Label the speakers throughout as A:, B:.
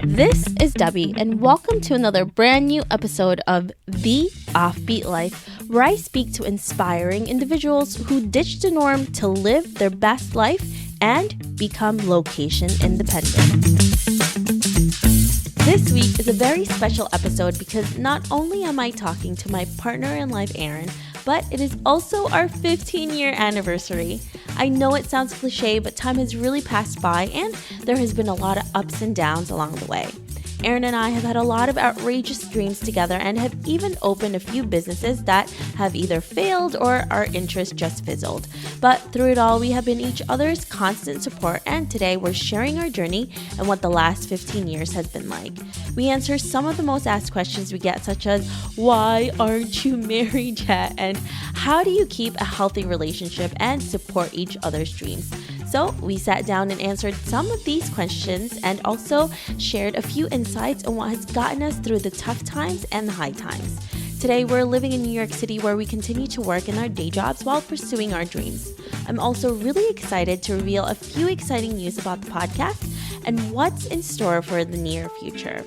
A: This is Debbie, and welcome to another brand new episode of The Offbeat Life, where I speak to inspiring individuals who ditch the norm to live their best life and become location independent. This week is a very special episode because not only am I talking to my partner in life, Aaron, but it is also our 15-year anniversary. I know it sounds cliche, but time has really passed by and there has been a lot of ups and downs along the way. Aaron and I have had a lot of outrageous dreams together and have even opened a few businesses that have either failed or our interest just fizzled. But through it all, we have been each other's constant support, and today we're sharing our journey and what the last 15 years has been like. We answer some of the most asked questions we get, such as, why aren't you married yet? And how do you keep a healthy relationship and support each other's dreams? So we sat down and answered some of these questions and also shared a few insights on what has gotten us through the tough times and the high times. Today, we're living in New York City where we continue to work in our day jobs while pursuing our dreams. I'm also really excited to reveal a few exciting news about the podcast and what's in store for the near future.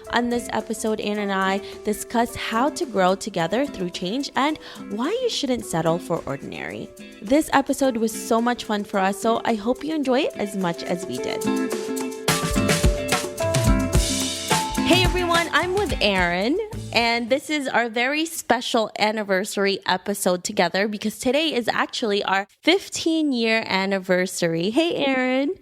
A: On this episode, Ann and I discuss how to grow together through change and why you shouldn't settle for ordinary. This episode was so much fun for us, so I hope you enjoy it as much as we did. Hey everyone, I'm with Aaron, and this is our very special anniversary episode together because today is actually our 15-year anniversary. Hey Aaron.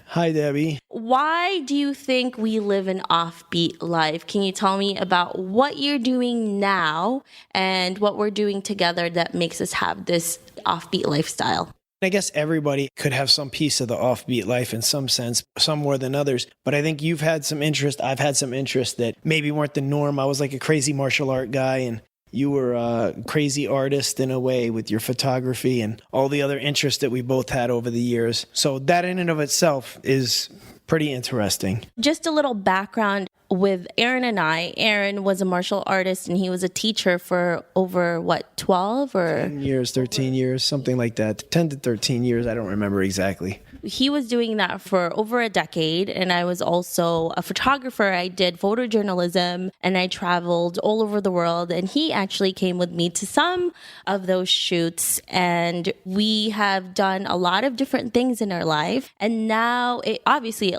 B: Hi, Debbie.
A: Why do you think we live an offbeat life? Can you tell me about what you're doing now and what we're doing together that makes us have this offbeat lifestyle?
B: I guess everybody could have some piece of the offbeat life in some sense, some more than others. But I think you've had some interest. I've had some interest that maybe weren't the norm. I was like a crazy martial art guy, and you were a crazy artist in a way with your photography and all the other interests that we both had over the years. So that in and of itself is pretty interesting.
A: Just a little background with Aaron and I. Aaron was a martial artist and he was a teacher for over, 12 or?
B: 10 years, 13 years, something like that. 10 to 13 years, I don't remember exactly.
A: He was doing that for over a decade, and I was also a photographer. I did photojournalism, and I traveled all over the world, and he actually came with me to some of those shoots, and we have done a lot of different things in our life, and now it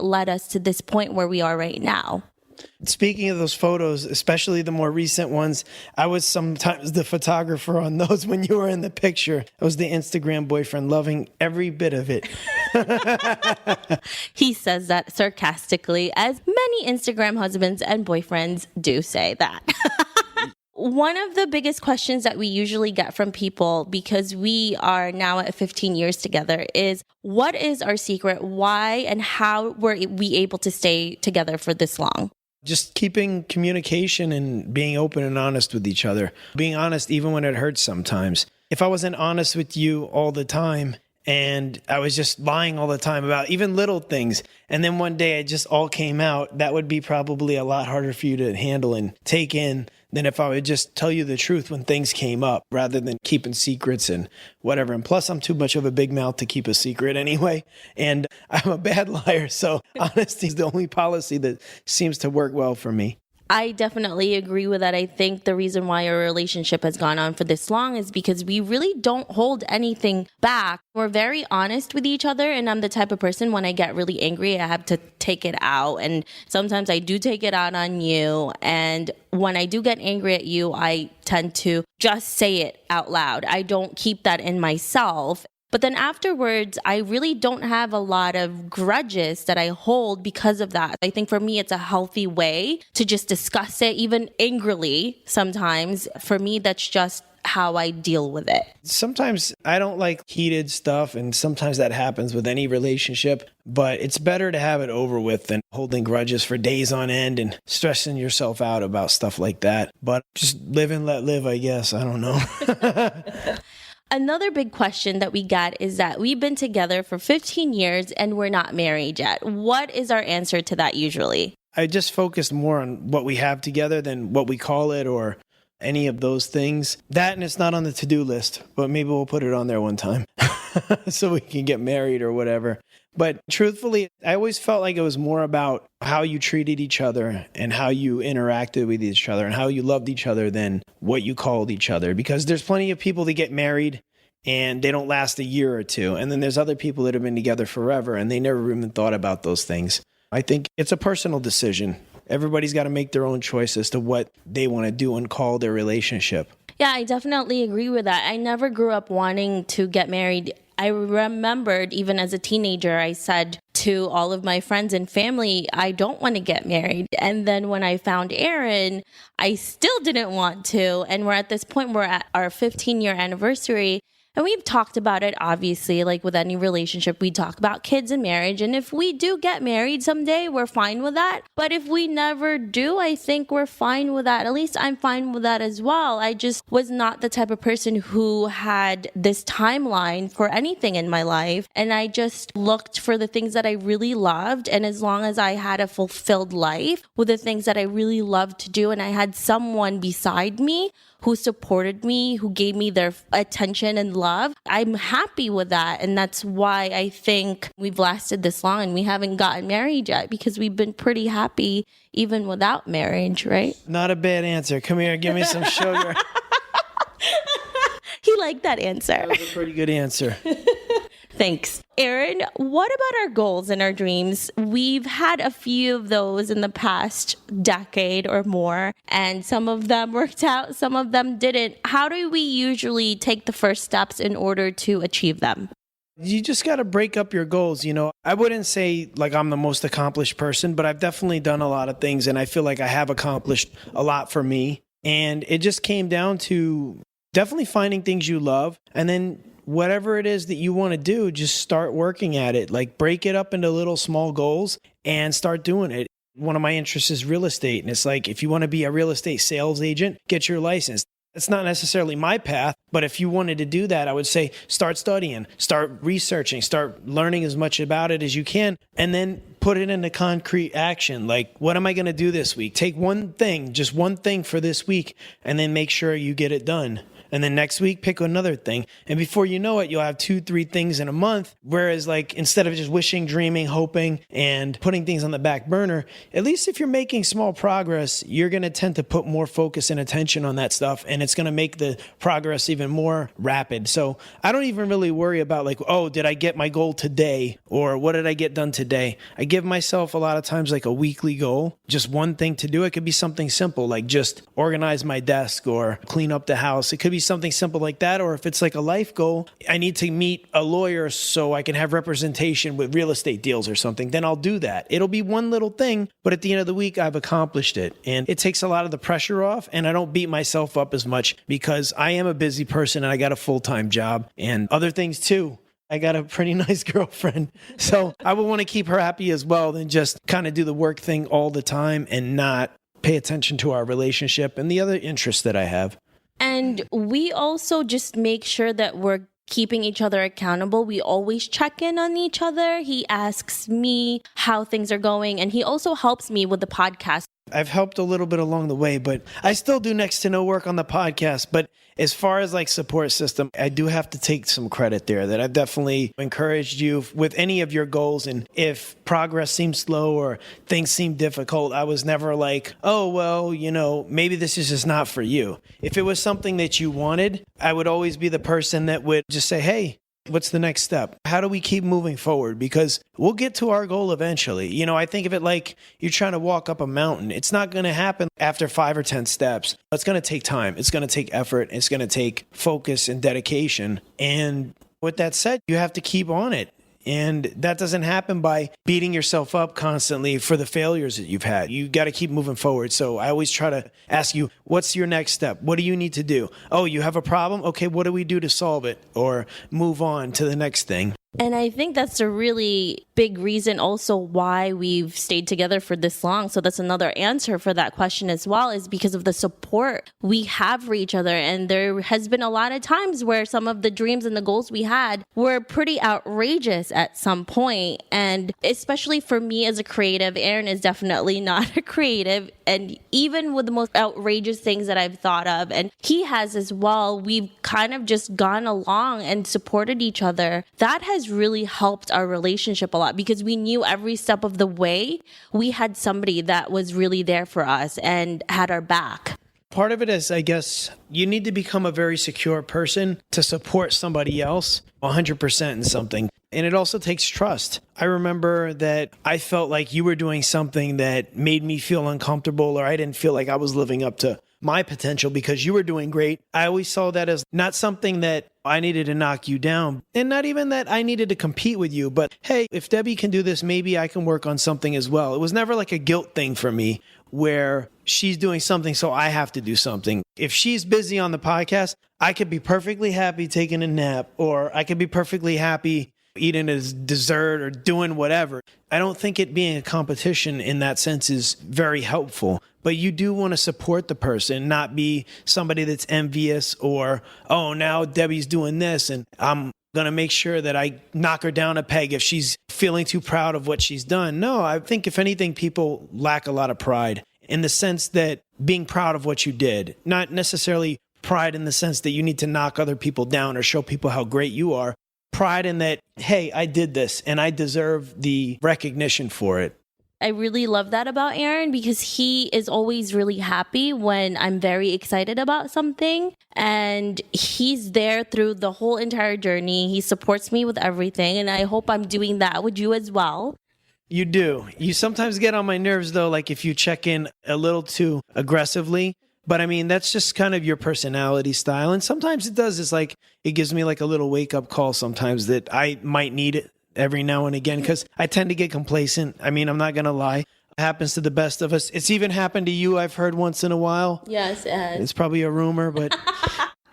A: led us to this point where we are right now.
B: Speaking of those photos, especially the more recent ones, I was sometimes the photographer on those when you were in the picture. I was the Instagram boyfriend, loving every bit of it.
A: He says that sarcastically, as many Instagram husbands and boyfriends do say that. One of the biggest questions that we usually get from people, because we are now at 15 years together, is what is our secret? Why and how were we able to stay together for this long?
B: Just keeping communication and being open and honest with each other. Being honest even when it hurts sometimes. If I wasn't honest with you all the time and I was just lying all the time about even little things, and then one day it just all came out, that would be probably a lot harder for you to handle and take in than if I would just tell you the truth when things came up rather than keeping secrets and whatever. And plus, I'm too much of a big mouth to keep a secret anyway. And I'm a bad liar. So honesty is the only policy that seems to work well for me.
A: I definitely agree with that. I think the reason why our relationship has gone on for this long is because we really don't hold anything back. We're very honest with each other, and I'm the type of person, when I get really angry, I have to take it out. And sometimes I do take it out on you. And when I do get angry at you, I tend to just say it out loud. I don't keep that in myself. But then afterwards, I really don't have a lot of grudges that I hold because of that. I think for me, it's a healthy way to just discuss it, even angrily sometimes. For me, that's just how I deal with it.
B: Sometimes I don't like heated stuff, and sometimes that happens with any relationship, but it's better to have it over with than holding grudges for days on end and stressing yourself out about stuff like that. But just live and let live, I guess. I don't know.
A: Another big question that we got is that we've been together for 15 years and we're not married yet. What is our answer to that usually?
B: I just focused more on what we have together than what we call it or any of those things. That, and it's not on the to-do list, but maybe we'll put it on there one time so we can get married or whatever. But truthfully, I always felt like it was more about how you treated each other and how you interacted with each other and how you loved each other than what you called each other. Because there's plenty of people that get married and they don't last a year or two. And then there's other people that have been together forever and they never even thought about those things. I think it's a personal decision. Everybody's got to make their own choice as to what they want to do and call their relationship.
A: Yeah, I definitely agree with that. I never grew up wanting to get married. I remembered even as a teenager, I said to all of my friends and family, I don't want to get married. And then when I found Aaron, I still didn't want to. And we're at this point, we're at our 15-year anniversary. And we've talked about it, obviously, like with any relationship, we talk about kids and marriage. And if we do get married someday, we're fine with that. But if we never do, I think we're fine with that. At least I'm fine with that as well. I just was not the type of person who had this timeline for anything in my life. And I just looked for the things that I really loved. And as long as I had a fulfilled life with the things that I really loved to do, and I had someone beside me who supported me, who gave me their attention and love, I'm happy with that. And that's why I think we've lasted this long and we haven't gotten married yet, because we've been pretty happy even without marriage, right?
B: Not a bad answer. Come here, give me some sugar.
A: He liked that answer.
B: That was a pretty good answer.
A: Thanks. Aaron, what about our goals and our dreams? We've had a few of those in the past decade or more, and some of them worked out, some of them didn't. How do we usually take the first steps in order to achieve them?
B: You just got to break up your goals. I wouldn't say like I'm the most accomplished person, but I've definitely done a lot of things, and I feel like I have accomplished a lot for me. And it just came down to definitely finding things you love, and then whatever it is that you want to do, just start working at it. Like break it up into little small goals and start doing it. One of my interests is real estate. And it's like, if you want to be a real estate sales agent, get your license. It's not necessarily my path, but if you wanted to do that, I would say start studying, start researching, start learning as much about it as you can, and then put it into concrete action. Like, what am I going to do this week? Take one thing, just one thing for this week, and then make sure you get it done. And then next week, pick another thing. And before you know it, you'll have 2-3 things in a month. Whereas like, instead of just wishing, dreaming, hoping, and putting things on the back burner, at least if you're making small progress, you're going to tend to put more focus and attention on that stuff. And it's going to make the progress even more rapid. So I don't even really worry about like, oh, did I get my goal today? Or what did I get done today? I give myself a lot of times like a weekly goal, just one thing to do. It could be something simple, like just organize my desk or clean up the house. It could be something simple like that. Or if it's like a life goal, I need to meet a lawyer so I can have representation with real estate deals or something, then I'll do that. It'll be one little thing, but at the end of the week, I've accomplished it. And it takes a lot of the pressure off, and I don't beat myself up as much because I am a busy person and I got a full-time job and other things too. I got a pretty nice girlfriend. So I would want to keep her happy as well than just kind of do the work thing all the time and not pay attention to our relationship and the other interests that I have.
A: And we also just make sure that we're keeping each other accountable. We always check in on each other. He asks me how things are going, and he also helps me with the podcast.
B: I've helped a little bit along the way, but I still do next to no work on the podcast. But as far as like support system, I do have to take some credit there that I've definitely encouraged you with any of your goals. And if progress seems slow or things seem difficult, I was never like, oh, well, maybe this is just not for you. If it was something that you wanted, I would always be the person that would just say, hey, what's the next step? How do we keep moving forward? Because we'll get to our goal eventually. I think of it like you're trying to walk up a mountain. It's not going to happen after 5 or 10 steps. It's going to take time. It's going to take effort. It's going to take focus and dedication. And with that said, you have to keep on it. And that doesn't happen by beating yourself up constantly for the failures that you've had. You got to keep moving forward. So I always try to ask you, what's your next step? What do you need to do? Oh, you have a problem? Okay, what do we do to solve it? Or move on to the next thing?
A: And I think that's a really big reason also why we've stayed together for this long. So that's another answer for that question as well, is because of the support we have for each other. And there has been a lot of times where some of the dreams and the goals we had were pretty outrageous at some point. And especially for me as a creative, Aaron is definitely not a creative. And even with the most outrageous things that I've thought of, and he has as well, we've kind of just gone along and supported each other. That has really helped our relationship a lot because we knew every step of the way we had somebody that was really there for us and had our back.
B: Part of it is, I guess, you need to become a very secure person to support somebody else 100% in something. And it also takes trust. I remember that I felt like you were doing something that made me feel uncomfortable, or I didn't feel like I was living up to my potential because you were doing great. I always saw that as not something that I needed to knock you down, and not even that I needed to compete with you, but hey, if Debbie can do this, maybe I can work on something as well. It was never like a guilt thing for me where she's doing something, so I have to do something. If she's busy on the podcast, I could be perfectly happy taking a nap, or I could be perfectly happy eating a dessert or doing whatever. I don't think it being a competition in that sense is very helpful. But you do want to support the person, not be somebody that's envious or, oh, now Debbie's doing this and I'm going to make sure that I knock her down a peg if she's feeling too proud of what she's done. No, I think if anything, people lack a lot of pride in the sense that being proud of what you did, not necessarily pride in the sense that you need to knock other people down or show people how great you are. Pride in that, hey, I did this and I deserve the recognition for it.
A: I really love that about Aaron because he is always really happy when I'm very excited about something, and he's there through the whole entire journey. He supports me with everything, and I hope I'm doing that with you as well.
B: You do. You sometimes get on my nerves though, like if you check in a little too aggressively. But I mean, that's just kind of your personality style. And sometimes it does. It's like, it gives me like a little wake up call sometimes that I might need it every now and again because I tend to get complacent. I mean, I'm not going to lie. It happens to the best of us. It's even happened to you, I've heard once in a while.
A: Yes, it has.
B: It's probably a rumor, but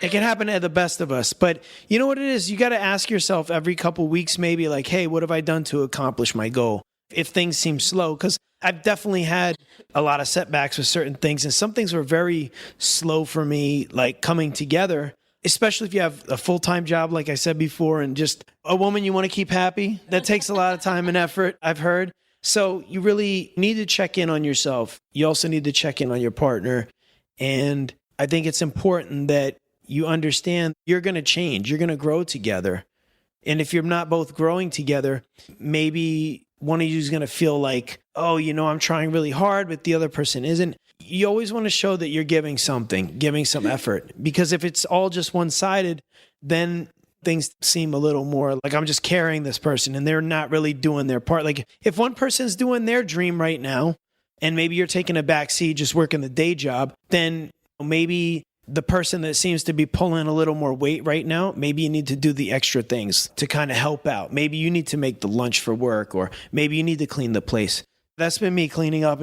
B: it can happen to the best of us. But you know what it is? You got to ask yourself every couple weeks, maybe like, hey, what have I done to accomplish my goal? If things seem slow, because I've definitely had a lot of setbacks with certain things, and some things were very slow for me, like coming together, especially if you have a full-time job, like I said before, and just a woman you want to keep happy. That takes a lot of time and effort, I've heard. So you really need to check in on yourself. You also need to check in on your partner. And I think it's important that you understand you're going to change. You're going to grow together. And if you're not both growing together, maybe one of you is going to feel like, oh, you know, I'm trying really hard, but the other person isn't. You always want to show that you're giving something, giving some effort. Because if it's all just one-sided, then things seem a little more like I'm just carrying this person and they're not really doing their part. Like if one person's doing their dream right now, and maybe you're taking a back seat, just working the day job, then maybe the person that seems to be pulling a little more weight right now, maybe you need to do the extra things to kind of help out. Maybe you need to make the lunch for work, or maybe you need to clean the place. That's been me cleaning up.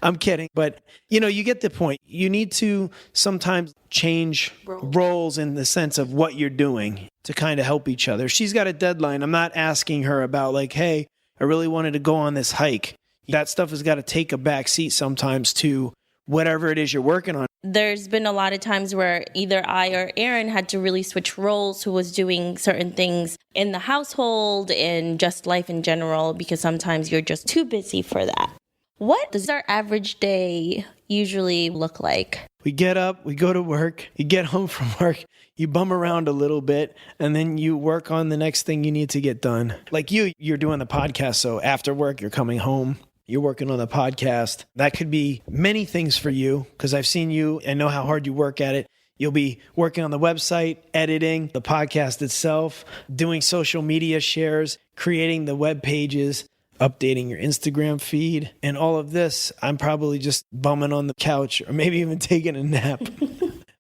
B: I'm kidding. But, you know, you get the point. You need to sometimes change roles in the sense of what you're doing to kind of help each other. She's got a deadline. I'm not asking her about like, hey, I really wanted to go on this hike. That stuff has got to take a back seat sometimes to whatever it is you're working on.
A: There's been a lot of times where either I or Aaron had to really switch roles, who was doing certain things in the household and just life in general, because sometimes you're just too busy for that. What does our average day usually look like?
B: We get up, we go to work, you get home from work, you bum around a little bit, and then you work on the next thing you need to get done. Like you're doing the podcast, so after work, you're coming home. You're working on the podcast. That could be many things for you because I've seen you and know how hard you work at it. You'll be working on the website, editing the podcast itself, doing social media shares, creating the web pages, updating your Instagram feed. And all of this, I'm probably just bumming on the couch or maybe even taking a nap.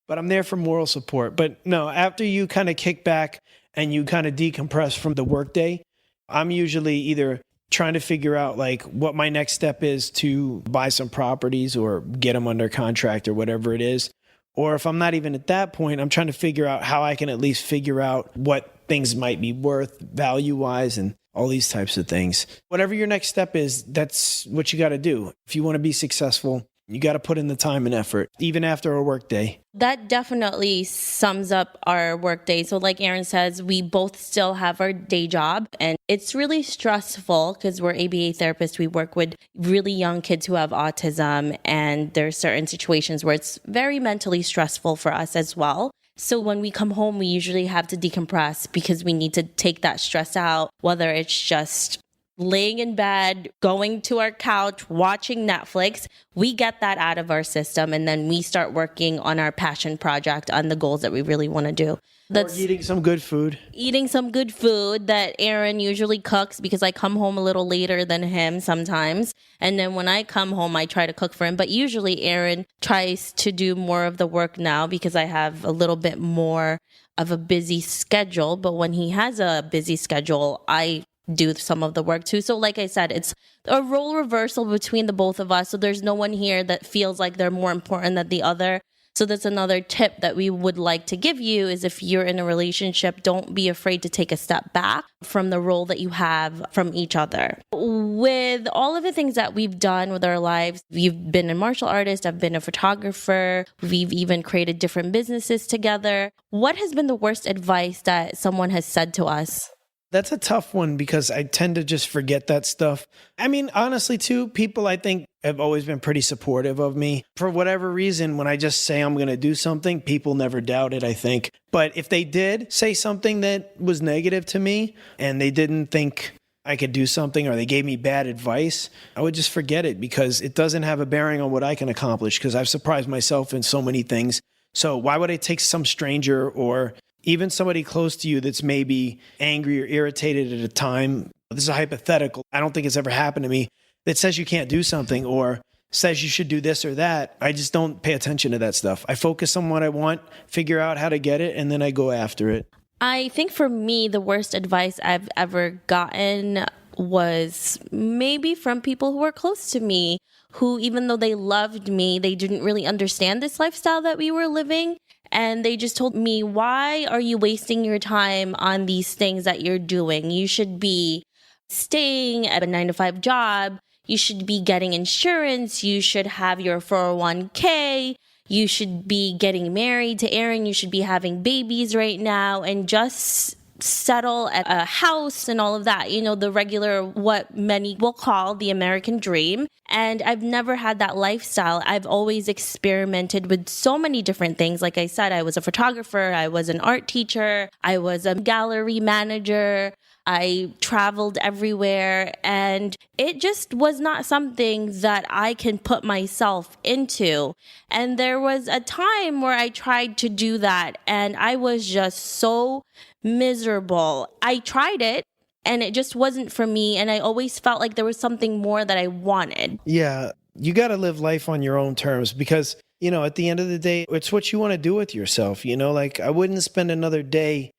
B: But I'm there for moral support. But no, after you kind of kick back and you kind of decompress from the workday, I'm usually either trying to figure out like what my next step is to buy some properties or get them under contract or whatever it is. Or if I'm not even at that point, I'm trying to figure out how I can at least figure out what things might be worth value-wise. And all these types of things. Whatever your next step is, that's what you got to do. If you want to be successful, you got to put in the time and effort, even after a work day.
A: That definitely sums up our work day. So like Aaron says, we both still have our day job, and it's really stressful because we're ABA therapists. We work with really young kids who have autism, and there's certain situations where it's very mentally stressful for us as well. So when we come home, we usually have to decompress because we need to take that stress out, whether it's just laying in bed, going to our couch, watching Netflix. We get that out of our system, and then we start working on our passion project, on the goals that we really want to do.
B: That's eating some good food.
A: Eating some good food that Aaron usually cooks, because I come home a little later than him sometimes. And then when I come home, I try to cook for him. But usually Aaron tries to do more of the work now because I have a little bit more of a busy schedule. But when he has a busy schedule, I do some of the work too. So like I said, it's a role reversal between the both of us. So there's no one here that feels like they're more important than the other. So that's another tip that we would like to give you, is if you're in a relationship, don't be afraid to take a step back from the role that you have from each other. With all of the things that we've done with our lives, you've been a martial artist, I've been a photographer, we've even created different businesses together. What has been the worst advice that someone has said to us?
B: That's a tough one because I tend to just forget that stuff. I mean, honestly, too, people I think have always been pretty supportive of me. For whatever reason, when I just say I'm going to do something, people never doubt it, I think. But if they did say something that was negative to me and they didn't think I could do something, or they gave me bad advice, I would just forget it because it doesn't have a bearing on what I can accomplish, because I've surprised myself in so many things. So why would I take some stranger or even somebody close to you that's maybe angry or irritated at a time? This is a hypothetical. I don't think it's ever happened to me, that says you can't do something or says you should do this or that. I just don't pay attention to that stuff. I focus on what I want, figure out how to get it, and then I go after it.
A: I think for me, the worst advice I've ever gotten was maybe from people who were close to me, who, even though they loved me, they didn't really understand this lifestyle that we were living. And they just told me, why are you wasting your time on these things that you're doing? You should be staying at a 9-to-5 job. You should be getting insurance. You should have your 401k. You should be getting married to Aaron. You should be having babies right now and just settle at a house and all of that. You know, the regular, what many will call the American dream. And I've never had that lifestyle. I've always experimented with so many different things. Like I said, I was a photographer. I was an art teacher. I was a gallery manager. I traveled everywhere, and it just was not something that I can put myself into. And there was a time where I tried to do that, and I was just so miserable. I tried it, and it just wasn't for me, and I always felt like there was something more that I wanted.
B: Yeah, you got to live life on your own terms because, you know, at the end of the day, it's what you want to do with yourself. You know, like I wouldn't spend another day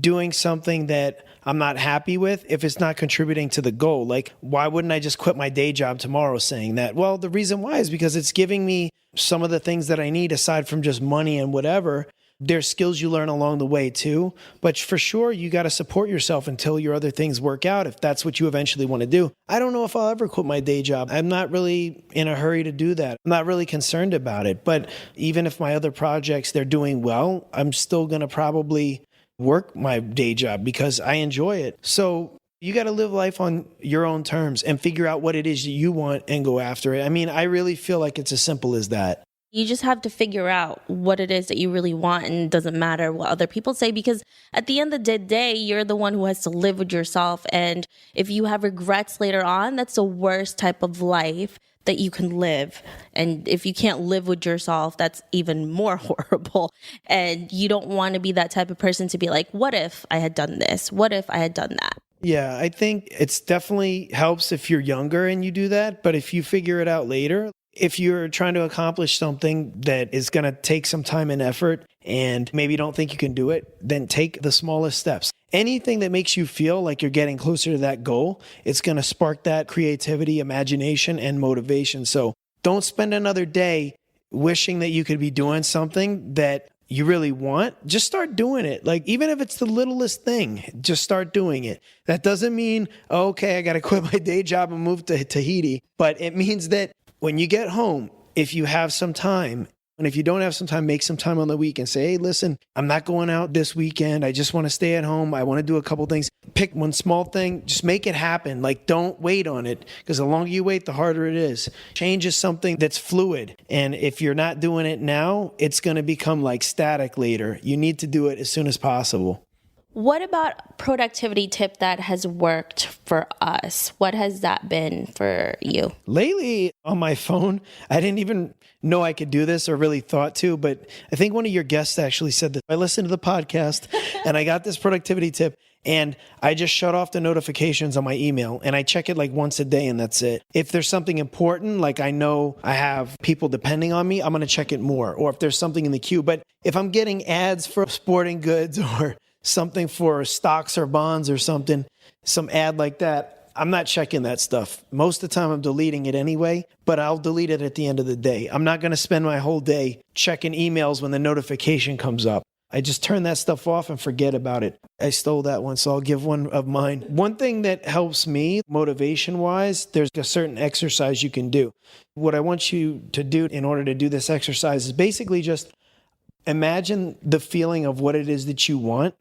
B: doing something that I'm not happy with if it's not contributing to the goal. Like, why wouldn't I just quit my day job tomorrow saying that? Well, the reason why is because it's giving me some of the things that I need aside from just money and whatever. There's skills you learn along the way too. But for sure, you got to support yourself until your other things work out if that's what you eventually want to do. I don't know if I'll ever quit my day job. I'm not really in a hurry to do that. I'm not really concerned about it. But even if my other projects, they're doing well, I'm still going to probably work my day job because I enjoy it. So you got to live life on your own terms and figure out what it is that you want and go after it. I mean, I really feel like it's as simple as that.
A: You just have to figure out what it is that you really want, and it doesn't matter what other people say, because at the end of the day, you're the one who has to live with yourself. And if you have regrets later on, that's the worst type of life that you can live. And if you can't live with yourself, that's even more horrible. And you don't want to be that type of person to be like, what if I had done this? What if I had done that?
B: Yeah, I think it's definitely helps if you're younger and you do that. But if you figure it out later, if you're trying to accomplish something that is going to take some time and effort and maybe you don't think you can do it, then take the smallest steps. Anything that makes you feel like you're getting closer to that goal, it's going to spark that creativity, imagination, and motivation. So don't spend another day wishing that you could be doing something that you really want, just start doing it. Like, even if it's the littlest thing, just start doing it. That doesn't mean, okay, I got to quit my day job and move to Tahiti. But it means that when you get home, if you have some time, and if you don't have some time, make some time on the weekend. Say, hey, listen, I'm not going out this weekend. I just want to stay at home. I want to do a couple things. Pick one small thing. Just make it happen. Like, don't wait on it, because the longer you wait, the harder it is. Change is something that's fluid. And if you're not doing it now, it's going to become like static later. You need to do it as soon as possible.
A: What about productivity tip that has worked for us? What has that been for you?
B: Lately on my phone, I didn't even know I could do this or really thought to, but I think one of your guests actually said that. I listened to the podcast and I got this productivity tip, and I just shut off the notifications on my email and I check it like once a day, and that's it. If there's something important, like I know I have people depending on me, I'm going to check it more. Or if there's something in the queue. But if I'm getting ads for sporting goods or something for stocks or bonds or something, some ad like that, I'm not checking that stuff. Most of the time I'm deleting it anyway, but I'll delete it at the end of the day. I'm not going to spend my whole day checking emails when the notification comes up. I just turn that stuff off and forget about it. I stole that one, so I'll give one of mine. One thing that helps me motivation-wise, there's a certain exercise you can do. What I want you to do in order to do this exercise is basically just imagine the feeling of what it is that you want.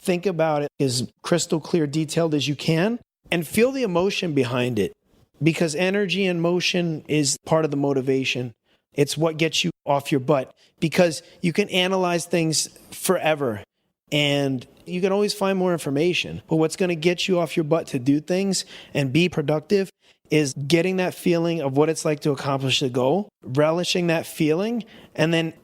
B: Think about it as crystal clear, detailed as you can, and feel the emotion behind it, because energy and motion is part of the motivation. It's what gets you off your butt, because you can analyze things forever and you can always find more information. But what's going to get you off your butt to do things and be productive is getting that feeling of what it's like to accomplish the goal, relishing that feeling, and then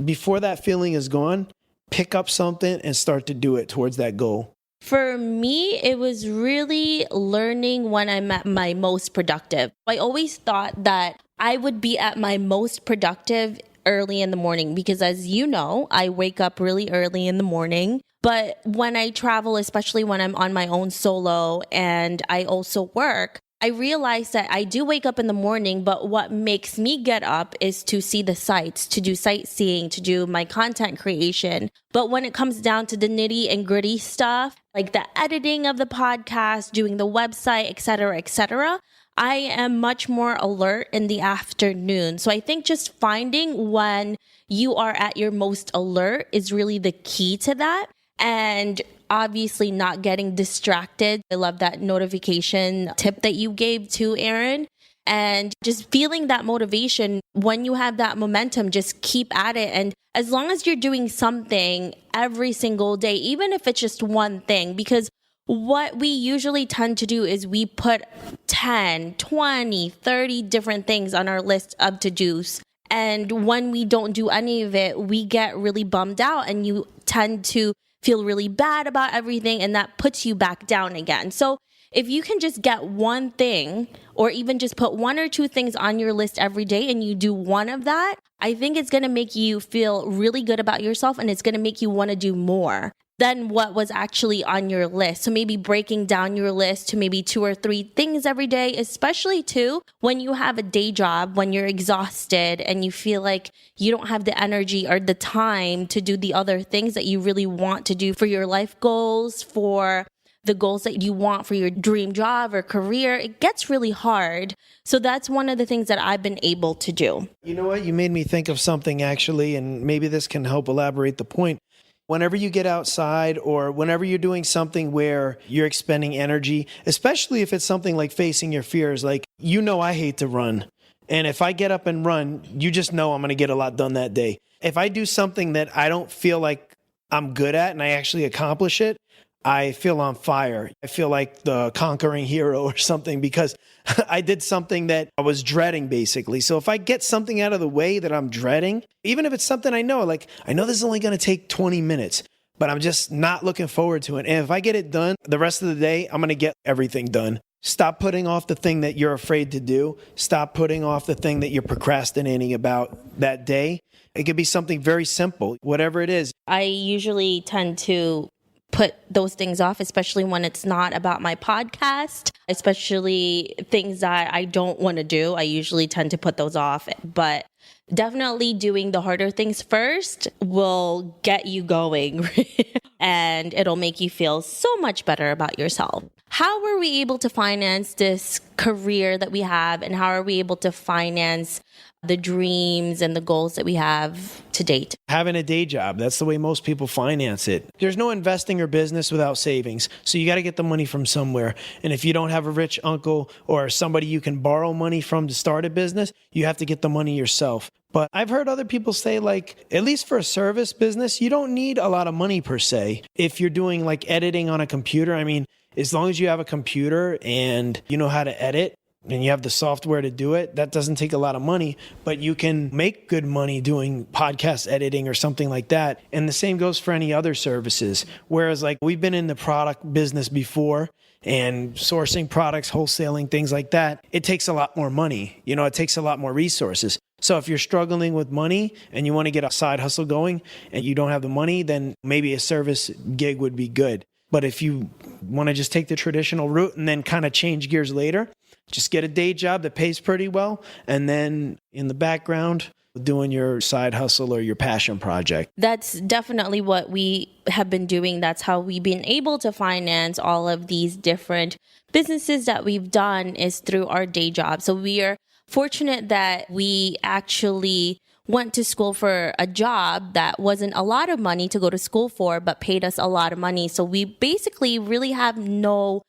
B: before that feeling is gone, pick up something and start to do it towards that goal.
A: For me, it was really learning when I'm at my most productive. I always thought that I would be at my most productive early in the morning because, as you know, I wake up really early in the morning. But when I travel, especially when I'm on my own solo and I also work, I realized that I do wake up in the morning, but what makes me get up is to see the sights, to do sightseeing, to do my content creation. But when it comes down to the nitty and gritty stuff, like the editing of the podcast, doing the website, et cetera, I am much more alert in the afternoon. So I think just finding when you are at your most alert is really the key to that. And obviously not getting distracted. I love that notification tip that you gave to Aaron. And just feeling that motivation, when you have that momentum, just keep at it. And as long as you're doing something every single day, even if it's just one thing, because what we usually tend to do is we put 10, 20, 30 different things on our list of to-dos. And when we don't do any of it, we get really bummed out and you tend to feel really bad about everything, and that puts you back down again. So if you can just get one thing, or even just put one or two things on your list every day and you do one of that, I think it's going to make you feel really good about yourself, and it's going to make you want to do more than what was actually on your list. So maybe breaking down your list to maybe 2 or 3 things every day, especially too when you have a day job, when you're exhausted and you feel like you don't have the energy or the time to do the other things that you really want to do for your life goals, for the goals that you want for your dream job or career. It gets really hard. So that's one of the things that I've been able to do.
B: You know what? You made me think of something actually, and maybe this can help elaborate the point. Whenever you get outside or whenever you're doing something where you're expending energy, especially if it's something like facing your fears, like, I hate to run. And if I get up and run, you just know I'm going to get a lot done that day. If I do something that I don't feel like I'm good at and I actually accomplish it, I feel on fire. I feel like the conquering hero or something because I did something that I was dreading, basically. So if I get something out of the way that I'm dreading, even if it's something I know, like I know this is only going to take 20 minutes, but I'm just not looking forward to it. And if I get it done the rest of the day, I'm going to get everything done. Stop putting off the thing that you're afraid to do. Stop putting off the thing that you're procrastinating about that day. It could be something very simple, whatever it is.
A: I usually tend to put those things off, especially when it's not about my podcast, especially things that I don't want to do. I usually tend to put those off. But definitely doing the harder things first will get you going and it'll make you feel so much better about yourself. How were we able to finance this career that we have, and how are we able to finance the dreams and the goals that we have to date?
B: Having a day job. That's the way most people finance it. There's no investing or business without savings. So you got to get the money from somewhere. And if you don't have a rich uncle or somebody you can borrow money from to start a business, you have to get the money yourself. But I've heard other people say, like, at least for a service business, you don't need a lot of money per se. If you're doing like editing on a computer, I mean, as long as you have a computer and you know how to edit, and you have the software to do it, that doesn't take a lot of money, but you can make good money doing podcast editing or something like that. And the same goes for any other services. Whereas like we've been in the product business before and sourcing products, wholesaling, things like that, it takes a lot more money. You know, it takes a lot more resources. So if you're struggling with money and you want to get a side hustle going and you don't have the money, then maybe a service gig would be good. But if you want to just take the traditional route and then kind of change gears later, just get a day job that pays pretty well, and then in the background, doing your side hustle or your passion project.
A: That's definitely what we have been doing. That's how we've been able to finance all of these different businesses that we've done, is through our day job. So we are fortunate that we actually went to school for a job that wasn't a lot of money to go to school for, but paid us a lot of money. So we basically really have no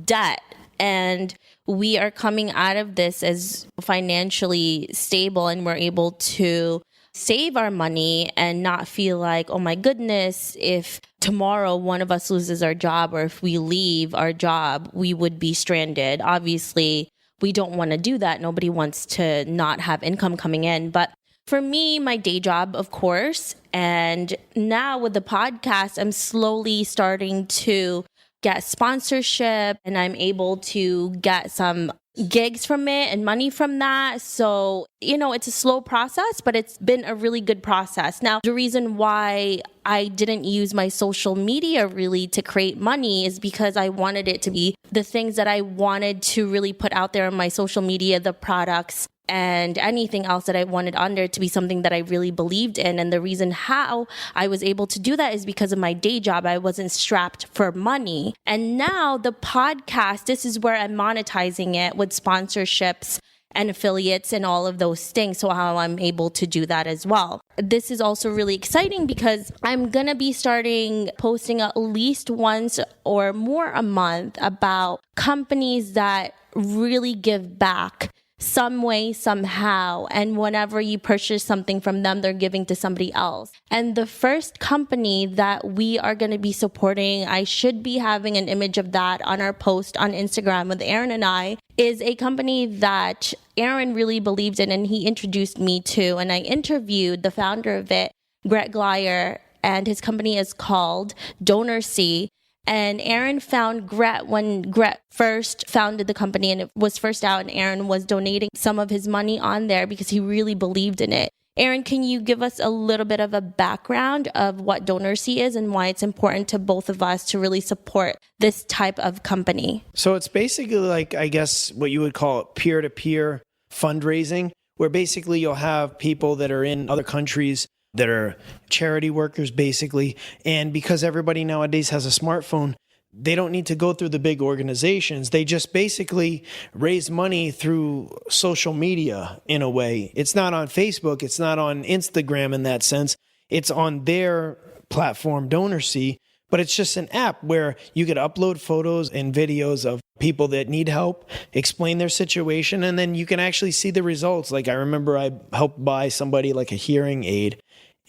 A: debt. And we are coming out of this as financially stable, and we're able to save our money and not feel like, oh my goodness, if tomorrow one of us loses our job, or if we leave our job, we would be stranded. Obviously, we don't want to do that. Nobody wants to not have income coming in. But for me, my day job, of course, and now with the podcast, I'm slowly starting to get sponsorship, and I'm able to get some gigs from it and money from that. So, you know, it's a slow process, but it's been a really good process. Now, the reason why I didn't use my social media really to create money is because I wanted it to be the things that I wanted to really put out there on my social media, the products and anything else that I wanted under to be something that I really believed in. And the reason how I was able to do that is because of my day job. I wasn't strapped for money. And now the podcast, this is where I'm monetizing it with sponsorships and affiliates and all of those things. So how I'm able to do that as well. This is also really exciting because I'm going to be starting posting at least once or more a month about companies that really give back some way, somehow. And whenever you purchase something from them, they're giving to somebody else. And the first company that we are going to be supporting, I should be having an image of that on our post on Instagram with Aaron and I, is a company that Aaron really believed in and he introduced me to. And I interviewed the founder of it, Gret Glyer, and his company is called DonorSee. And Aaron found Gret when Gret first founded the company and it was first out, and Aaron was donating some of his money on there because he really believed in it. Aaron, can you give us a little bit of a background of what DonorSee is and why it's important to both of us to really support this type of company?
B: So it's basically like, I guess, what you would call peer-to-peer fundraising, where basically you'll have people that are in other countries that are charity workers, basically. And because everybody nowadays has a smartphone, they don't need to go through the big organizations. They just basically raise money through social media in a way. It's not on Facebook. It's not on Instagram in that sense. It's on their platform, DonorSee. But it's just an app where you could upload photos and videos of people that need help, explain their situation, and then you can actually see the results. Like I remember I helped buy somebody like a hearing aid,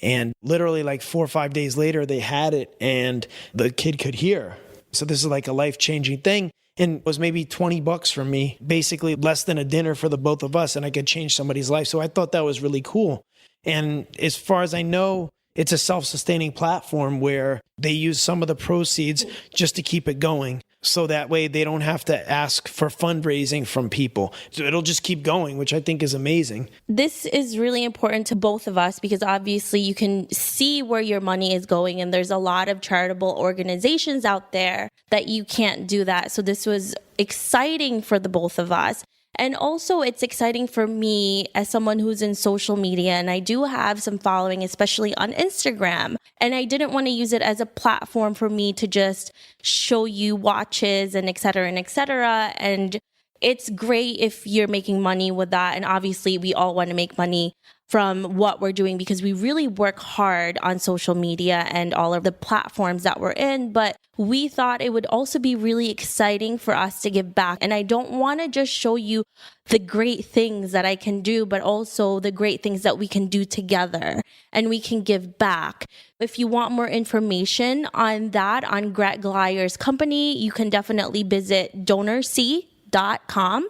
B: and literally like 4 or 5 days later, they had it and the kid could hear. So this is like a life-changing thing. And it was maybe $20 from me, basically less than a dinner for the both of us, and I could change somebody's life. So I thought that was really cool. And as far as I know, it's a self-sustaining platform where they use some of the proceeds just to keep it going. So that way they don't have to ask for fundraising from people. So it'll just keep going, which I think is amazing.
A: This is really important to both of us because obviously you can see where your money is going, and there's a lot of charitable organizations out there that you can't do that. So this was exciting for the both of us. And also, it's exciting for me as someone who's in social media, and I do have some following, especially on Instagram. And I didn't want to use it as a platform for me to just show you watches and et cetera and et cetera. And it's great if you're making money with that. And obviously, we all want to make money from what we're doing because we really work hard on social media and all of the platforms that we're in. But we thought it would also be really exciting for us to give back. And I don't want to just show you the great things that I can do, but also the great things that we can do together and we can give back. If you want more information on that, on Greg Gleyer's company, you can definitely visit DonorC.com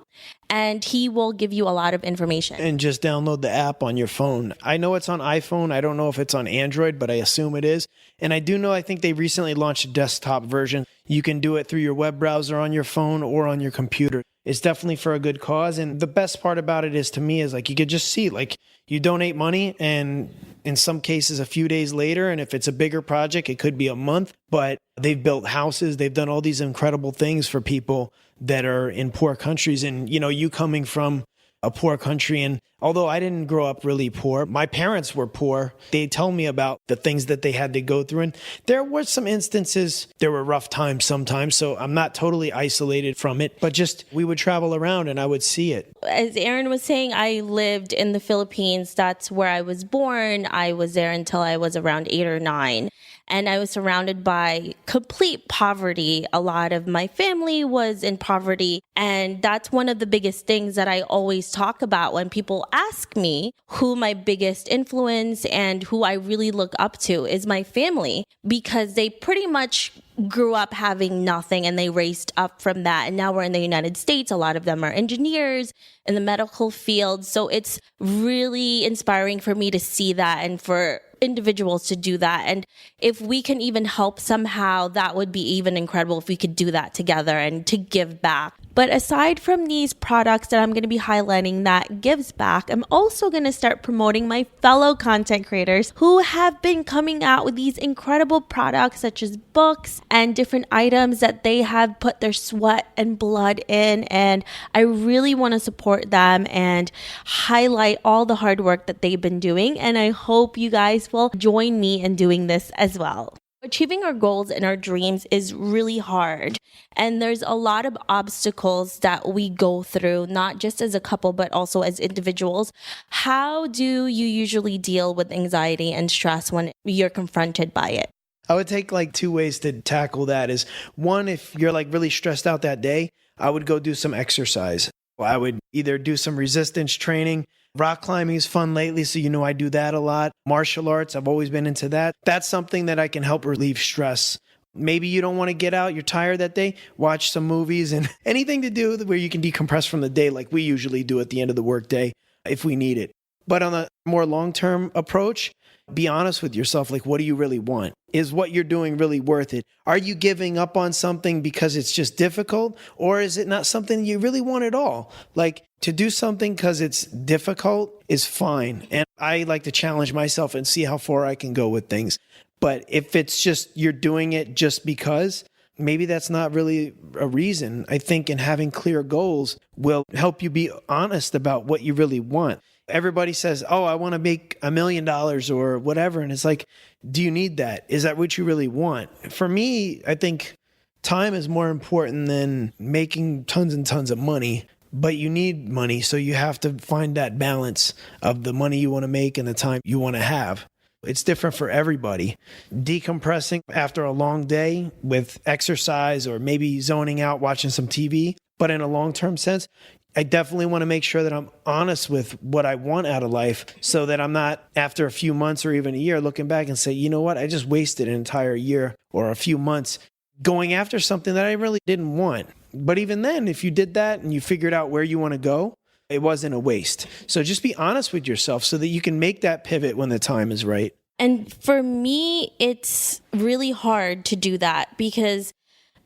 A: and he will give you a lot of information.
B: And just download the app on your phone. I know it's on iPhone. I don't know if it's on Android, but I assume it is. And I do know, I think they recently launched a desktop version. You can do it through your web browser on your phone or on your computer. It's definitely for a good cause. And the best part about it is, to me, is like you could just see, like, you donate money and in some cases a few days later, and if it's a bigger project, it could be a month, but they've built houses. They've done all these incredible things for people that are in poor countries. And, you know, you coming from a poor country, and although I didn't grow up really poor, my parents were poor. They tell me about the things that they had to go through. And there were some instances, there were rough times sometimes, so I'm not totally isolated from it, but just we would travel around and I would see it.
A: As Aaron was saying, I lived in the Philippines. That's where I was born. I was there until I was around 8 or 9. And I was surrounded by complete poverty. A lot of my family was in poverty. And that's one of the biggest things that I always talk about when people ask me who my biggest influence and who I really look up to is my family, because they pretty much grew up having nothing and they raised up from that. And now we're in the United States. A lot of them are engineers in the medical field. So it's really inspiring for me to see that and for individuals to do that. And if we can even help somehow, that would be even incredible if we could do that together and to give back. But aside from these products that I'm going to be highlighting that gives back, I'm also going to start promoting my fellow content creators who have been coming out with these incredible products such as books and different items that they have put their sweat and blood in. And I really want to support them and highlight all the hard work that they've been doing. And I hope you guys will join me in doing this as well. Achieving our goals and our dreams is really hard. And there's a lot of obstacles that we go through, not just as a couple, but also as individuals. How do you usually deal with anxiety and stress when you're confronted by it?
B: I would take like 2 ways to tackle that. Is one, if you're like really stressed out that day, I would go do some exercise. I would either do some resistance training. Rock climbing is fun lately, so you know I do that a lot. Martial arts, I've always been into that. That's something that I can help relieve stress. Maybe you don't want to get out, you're tired that day, watch some movies and anything to do where you can decompress from the day like we usually do at the end of the workday if we need it. But on a more long-term approach, be honest with yourself. Like, what do you really want? Is what you're doing really worth it? Are you giving up on something because it's just difficult? Or is it not something you really want at all? Like, to do something because it's difficult is fine. And I like to challenge myself and see how far I can go with things. But if it's just you're doing it just because, maybe that's not really a reason. I think in having clear goals will help you be honest about what you really want. Everybody says, oh, I want to make $1 million or whatever. And it's like, do you need that? Is that what you really want? For me, I think time is more important than making tons and tons of money. But you need money, so you have to find that balance of the money you want to make and the time you want to have. It's different for everybody. Decompressing after a long day with exercise or maybe zoning out, watching some TV. But in a long-term sense, I definitely want to make sure that I'm honest with what I want out of life so that I'm not, after a few months or even a year, looking back and say, you know what, I just wasted an entire year or a few months going after something that I really didn't want. But even then, if you did that and you figured out where you want to go, it wasn't a waste. So just be honest with yourself so that you can make that pivot when the time is right.
A: And for me, it's really hard to do that because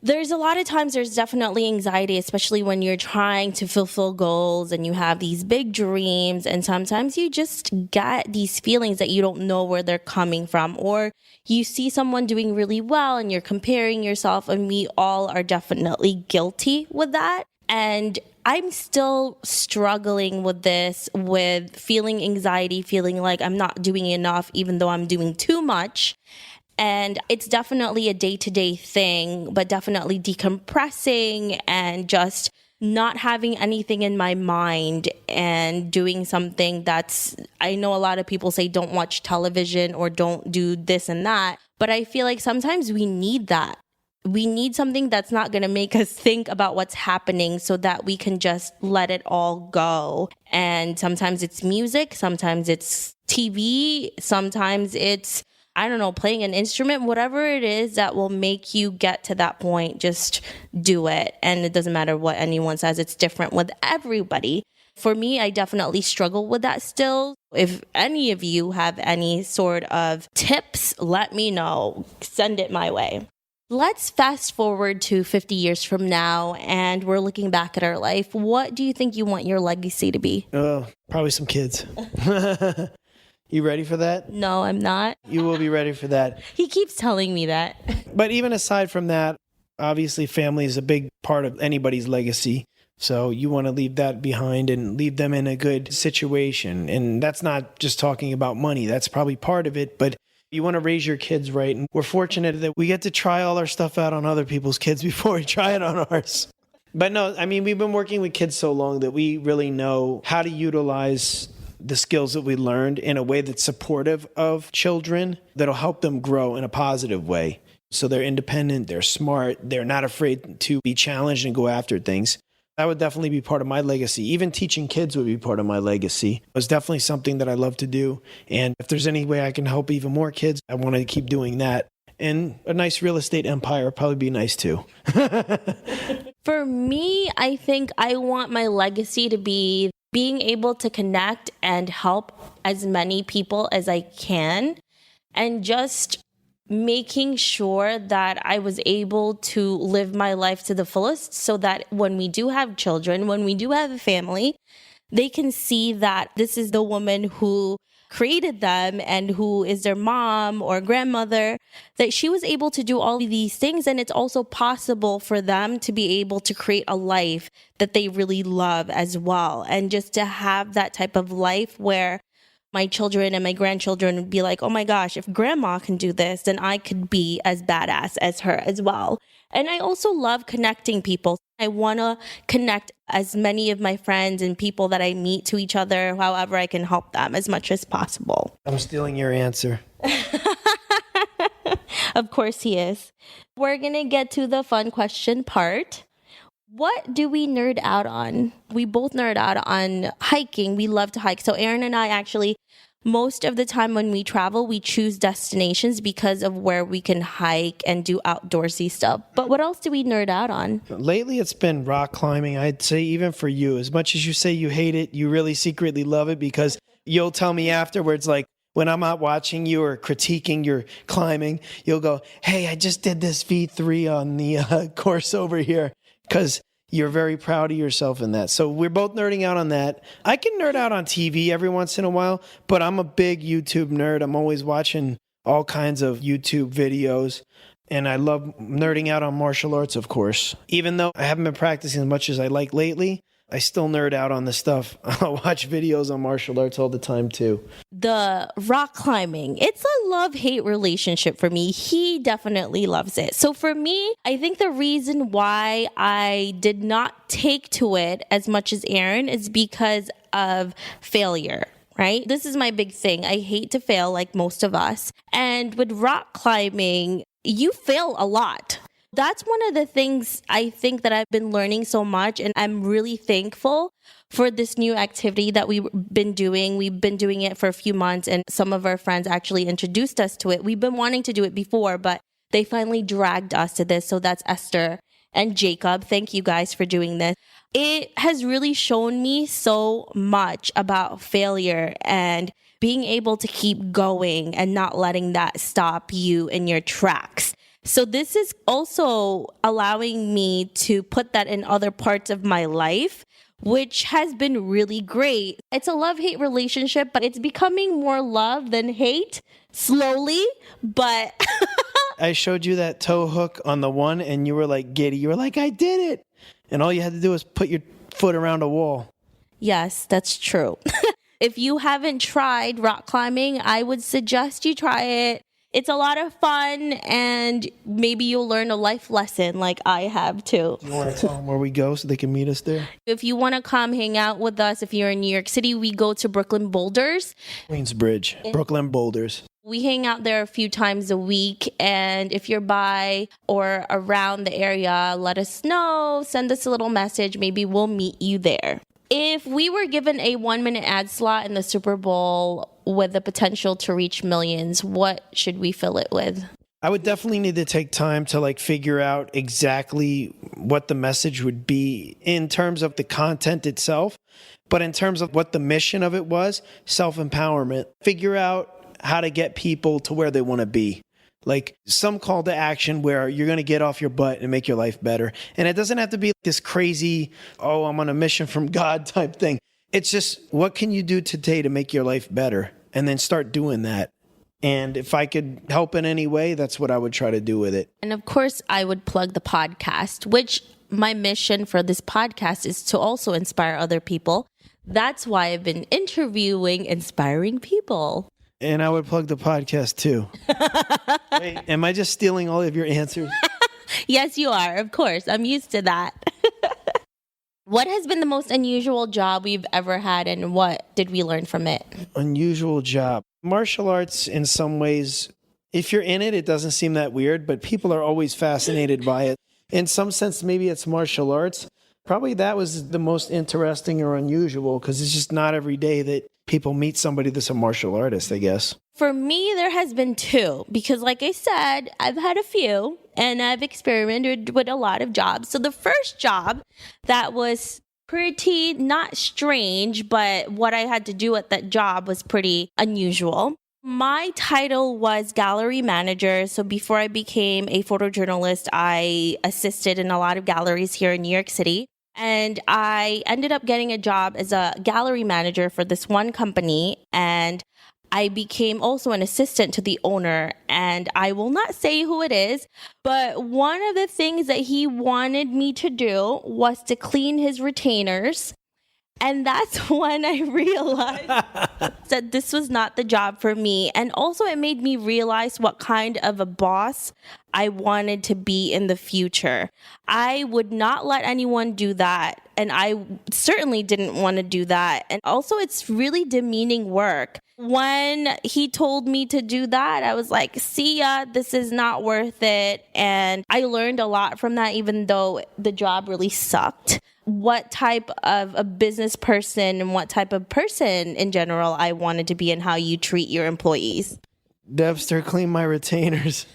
A: there's a lot of times there's definitely anxiety, especially when you're trying to fulfill goals and you have these big dreams. And sometimes you just get these feelings that you don't know where they're coming from, or you see someone doing really well and you're comparing yourself. And we all are definitely guilty with that. And I'm still struggling with this, with feeling anxiety, feeling like I'm not doing enough, even though I'm doing too much. And it's definitely a day-to-day thing, but definitely decompressing and just not having anything in my mind and doing something that's, I know a lot of people say don't watch television or don't do this and that, but I feel like sometimes we need that. We need something that's not going to make us think about what's happening so that we can just let it all go. And sometimes it's music, sometimes it's TV, sometimes it's, I don't know, playing an instrument, whatever it is that will make you get to that point, just do it. And it doesn't matter what anyone says, it's different with everybody. For me, I definitely struggle with that still. If any of you have any sort of tips, let me know. Send it my way. Let's fast forward to 50 years from now, and we're looking back at our life. What do you think you want your legacy to be?
B: Probably some kids. You ready for that?
A: No, I'm not.
B: You will be ready for that.
A: He keeps telling me that.
B: But even aside from that, obviously family is a big part of anybody's legacy. So you want to leave that behind and leave them in a good situation. And that's not just talking about money. That's probably part of it. But you want to raise your kids right. And we're fortunate that we get to try all our stuff out on other people's kids before we try it on ours. But no, I mean, we've been working with kids so long that we really know how to utilize the skills that we learned in a way that's supportive of children, that'll help them grow in a positive way. So they're independent, they're smart, they're not afraid to be challenged and go after things. That would definitely be part of my legacy. Even teaching kids would be part of my legacy. It's definitely something that I love to do. And if there's any way I can help even more kids, I want to keep doing that. And a nice real estate empire would probably be nice too.
A: For me, I think I want my legacy to be being able to connect and help as many people as I can, and just making sure that I was able to live my life to the fullest so that when we do have children, when we do have a family, they can see that this is the woman who created them and who is their mom or grandmother, that she was able to do all of these things. And it's also possible for them to be able to create a life that they really love as well. And just to have that type of life where my children and my grandchildren would be like, oh my gosh, if grandma can do this, then I could be as badass as her as well. And I also love connecting people. I want to connect as many of my friends and people that I meet to each other, however I can help them as much as possible.
B: I'm stealing your answer.
A: Of course he is. We're going to get to the fun question part. What do we nerd out on? We both nerd out on hiking. We love to hike. So Aaron and I actually, most of the time when we travel, we choose destinations because of where we can hike and do outdoorsy stuff. But what else do we nerd out on?
B: Lately, it's been rock climbing. I'd say even for you, as much as you say you hate it, you really secretly love it, because you'll tell me afterwards, like when I'm out watching you or critiquing your climbing, you'll go, hey, I just did this V3 on the course over here, because you're very proud of yourself in that. So we're both nerding out on that. I can nerd out on TV every once in a while, but I'm a big YouTube nerd. I'm always watching all kinds of YouTube videos. And I love nerding out on martial arts, of course. Even though I haven't been practicing as much as I like lately, I still nerd out on the stuff. I watch videos on martial arts all the time, too.
A: The rock climbing, it's a love-hate relationship for me. He definitely loves it. So for me, I think the reason why I did not take to it as much as Aaron is because of failure. Right? This is my big thing. I hate to fail, like most of us. And with rock climbing, you fail a lot. That's one of the things I think that I've been learning so much, and I'm really thankful for this new activity that we've been doing. We've been doing it for a few months, and some of our friends actually introduced us to it. We've been wanting to do it before, but they finally dragged us to this. So that's Esther and Jacob. Thank you guys for doing this. It has really shown me so much about failure and being able to keep going and not letting that stop you in your tracks. So this is also allowing me to put that in other parts of my life, which has been really great. It's a love-hate relationship, but it's becoming more love than hate slowly, but...
B: I showed you that toe hook on the one, and you were like giddy. You were like, I did it. And all you had to do was put your foot around a wall.
A: Yes, that's true. If you haven't tried rock climbing, I would suggest you try it. It's a lot of fun, and maybe you'll learn a life lesson like I have too.
B: You want to tell them where we go so they can meet us there?
A: If you want to come hang out with us, if you're in New York City, we go to Brooklyn Boulders.
B: Queensbridge, Brooklyn Boulders.
A: We hang out there a few times a week, and if you're by or around the area, let us know. Send us a little message. Maybe we'll meet you there. If we were given a 1-minute ad slot in the Super Bowl with the potential to reach millions, what should we fill it with?
B: I would definitely need to take time to figure out exactly what the message would be in terms of the content itself, but in terms of what the mission of it was, self-empowerment. Figure out how to get people to where they want to be. Like some call to action where you're going to get off your butt and make your life better. And it doesn't have to be this crazy, oh, I'm on a mission from God type thing. It's just, what can you do today to make your life better? And then start doing that. And if I could help in any way, that's what I would try to do with it.
A: And of course, I would plug the podcast, which my mission for this podcast is to also inspire other people. That's why I've been interviewing inspiring people.
B: And I would plug the podcast too. Wait, am I just stealing all of your answers?
A: Yes, you are. Of course. I'm used to that. What has been the most unusual job we've ever had, and what did we learn from it?
B: Unusual job. Martial arts, in some ways, if you're in it, it doesn't seem that weird, but people are always fascinated by it. In some sense, maybe it's martial arts. Probably that was the most interesting or unusual because it's just not every day that people meet somebody that's a martial artist, I guess.
A: For me, there has been two because like I said, I've had a few and I've experimented with a lot of jobs. So the first job that was pretty not strange, but what I had to do at that job was pretty unusual. My title was gallery manager. So before I became a photojournalist, I assisted in a lot of galleries here in New York City. And I ended up getting a job as a gallery manager for this one company. And I became also an assistant to the owner. And I will not say who it is, but one of the things that he wanted me to do was to clean his retainers. And that's when I realized that this was not the job for me. And also it made me realize what kind of a boss I wanted to be in the future. I would not let anyone do that. And I certainly didn't want to do that. And also it's really demeaning work. When he told me to do that, I was like, see ya, this is not worth it. And I learned a lot from that, even though the job really sucked. What type of a business person and what type of person in general I wanted to be and how you treat your employees.
B: Debster, clean my retainers.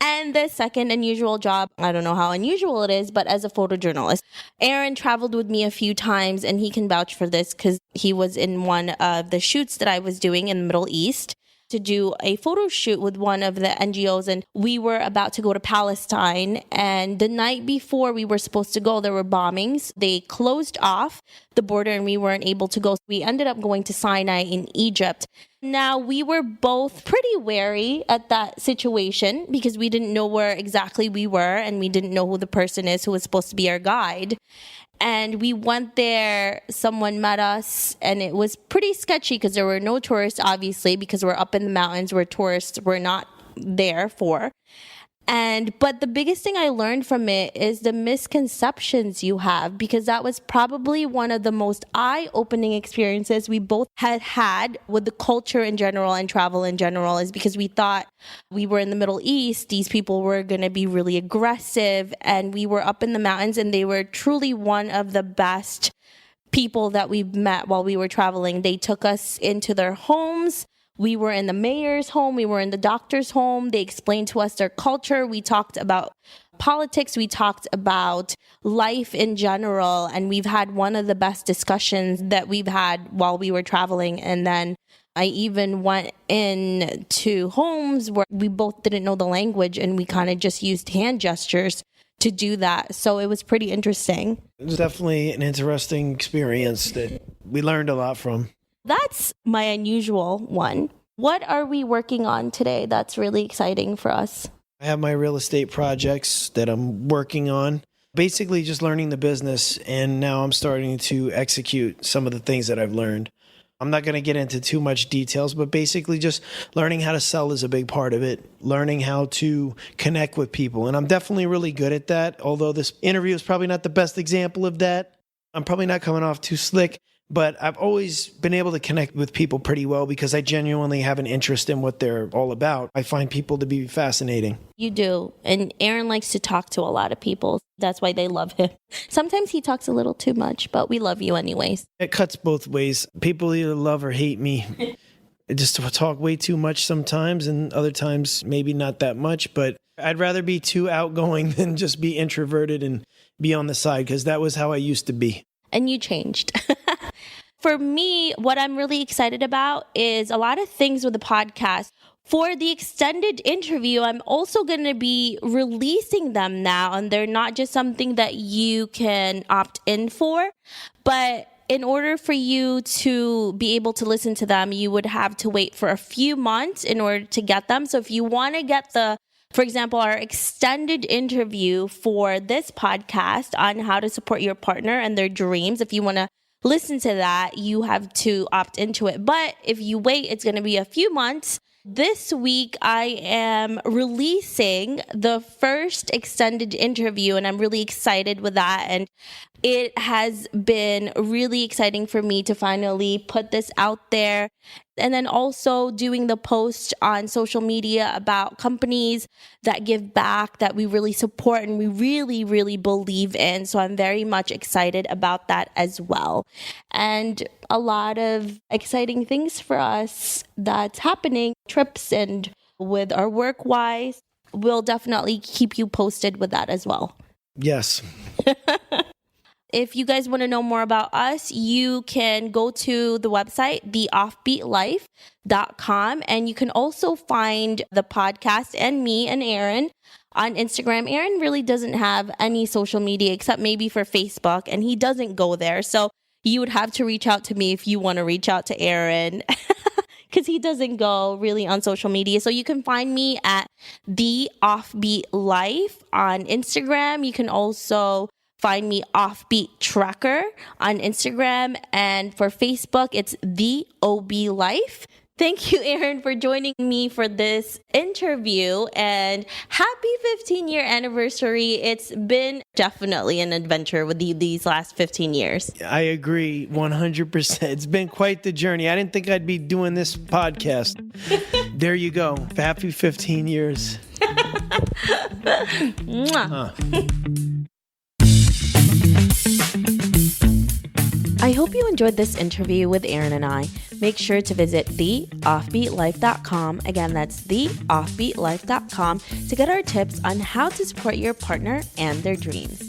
A: And the second unusual job, I don't know how unusual it is, but as a photojournalist. Aaron traveled with me a few times and he can vouch for this because he was in one of the shoots that I was doing in the Middle East to do a photo shoot with one of the NGOs, and we were about to go to Palestine, and the night before we were supposed to go, there were bombings. They closed off the border and we weren't able to go. We ended up going to Sinai in Egypt. Now, we were both pretty wary at that situation because we didn't know where exactly we were and we didn't know who the person is who was supposed to be our guide. And we went there, someone met us, and it was pretty sketchy because there were no tourists, obviously, because we're up in the mountains where tourists were not there for. But the biggest thing I learned from it is the misconceptions you have, because that was probably one of the most eye-opening experiences we both had with the culture in general and travel in general, is because we thought we were in the Middle East, these people were going to be really aggressive, and we were up in the mountains, and they were truly one of the best people that we've met while we were traveling. They took us into their homes. We were in the mayor's home. We were in the doctor's home. They explained to us their culture. We talked about politics. We talked about life in general. And we've had one of the best discussions that we've had while we were traveling. And then I even went into homes where we both didn't know the language and we kind of just used hand gestures to do that. So it was pretty interesting.
B: It was definitely an interesting experience that we learned a lot from.
A: That's my unusual one. What are we working on today that's really exciting for us?
B: I have my real estate projects that I'm working on. basically just learning the business. And now I'm starting to execute some of the things that I've learned. I'm not going to get into too much details, but basically just learning how to sell is a big part of it. Learning how to connect with people. And I'm definitely really good at that. Although this interview is probably not the best example of that. I'm probably not coming off too slick, but I've always been able to connect with people pretty well because I genuinely have an interest in what they're all about. I find people to be fascinating.
A: You do. And Aaron likes to talk to a lot of people. That's why they love him. Sometimes he talks a little too much, but we love you anyways.
B: It cuts both ways. People either love or hate me. I just talk way too much sometimes, and other times maybe not that much. But I'd rather be too outgoing than just be introverted and be on the side, because that was how I used to be.
A: And you changed. For me, what I'm really excited about is a lot of things with the podcast. For the extended interview, I'm also going to be releasing them now, and they're not just something that you can opt in for, but in order for you to be able to listen to them, you would have to wait for a few months in order to get them. So if you want to get for example, our extended interview for this podcast on how to support your partner and their dreams, if you want to listen to that, you have to opt into it. But if you wait, it's going to be a few months. This week, I am releasing the first extended interview, and I'm really excited with that. And it has been really exciting for me to finally put this out there. And then also doing the post on social media about companies that give back, that we really support and we really, really believe in. So I'm very much excited about that as well. And a lot of exciting things for us that's happening, trips and with our work-wise. We'll definitely keep you posted with that as well.
B: Yes.
A: If you guys want to know more about us, you can go to the website, theoffbeatlife.com, and you can also find the podcast and me and Aaron on Instagram. Aaron really doesn't have any social media except maybe for Facebook, and he doesn't go there. So you would have to reach out to me if you want to reach out to Aaron because he doesn't go really on social media. So you can find me at The Offbeat Life on Instagram. You can also find me Offbeat Tracker on Instagram, and for Facebook, it's The OB Life. Thank you, Aaron, for joining me for this interview, and happy 15-year anniversary. It's been definitely an adventure with you these last 15 years.
B: I agree 100%. It's been quite the journey. I didn't think I'd be doing this podcast. There you go. Happy 15 years.
A: I hope you enjoyed this interview with Aaron and I. Make sure to visit theoffbeatlife.com. Again, that's theoffbeatlife.com to get our tips on how to support your partner and their dreams.